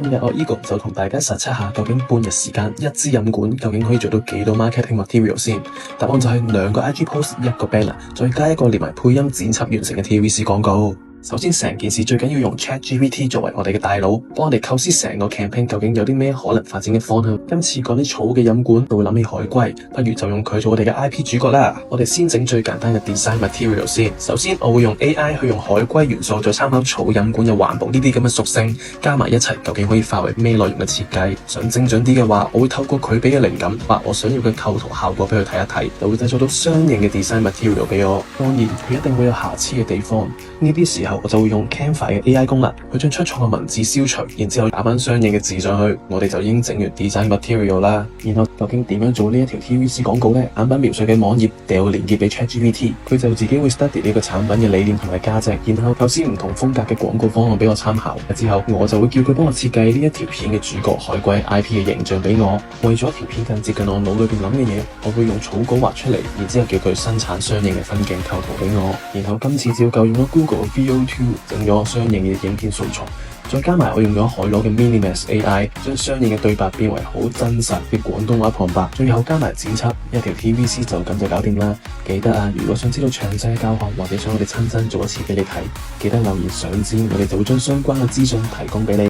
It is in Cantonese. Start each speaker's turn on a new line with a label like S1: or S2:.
S1: 今日我 Eagle 就同大家實測下，究竟半日時間一支飲管究竟可以做到幾多 marketing material 先？答案就係2個 IG post 1個 banner， 再加一個連埋配音剪輯完成嘅 TVC 廣告。首先成件事最緊要用 ChatGPT 作為我哋嘅大腦，幫我哋構思成個 campaign 究竟有啲咩可能發展嘅方向。今次講啲草嘅飲管，就會諗起海龜，不如就用佢做我哋嘅 IP 主角啦。我哋先整最簡單嘅 design material 先。首先我會用 AI 去用海龜元素，再參考草飲管有環保呢啲咁嘅屬性，加埋一齊，究竟可以化為咩內容嘅設計？想精準啲嘅話，我會透過佢俾嘅靈感，畫我想要嘅構圖效果俾佢睇一睇，就會製作到相應嘅 design material 俾我。當然佢一定會有瑕疵嘅地方，呢啲時候我就會用 Canva 嘅 AI 功能去將出錯嘅文字消除，然之後打返相應嘅字上去，我哋就已經整完 design material 啦。然後究竟點樣做呢一條 TVC 廣告呢？產品描述嘅網頁掉個連結俾 ChatGPT， 佢就自己會 study 呢個產品嘅理念同埋價值，然後構思唔同風格嘅廣告方案俾我參考。之後我就會叫佢幫我設計呢一條片嘅主角海龜 IP 嘅形象俾我。為咗條片更接近我腦裏邊諗嘅嘢，我會用草稿畫出嚟，然之後叫佢生產相應嘅分鏡構圖俾我。然後今次照舊用咗 Google 嘅 VO2 整咗相應嘅影片素材，再加埋我用咗海螺嘅 Minimax AI 將相應嘅對白變為好真實嘅廣東話旁白，最後加埋剪輯，一條 TVC 就咁就搞掂啦。記得啊，如果想知道詳細嘅教學或者想我哋親身做一次俾你睇，記得留言上知，我哋就會將相關嘅資訊提供俾你。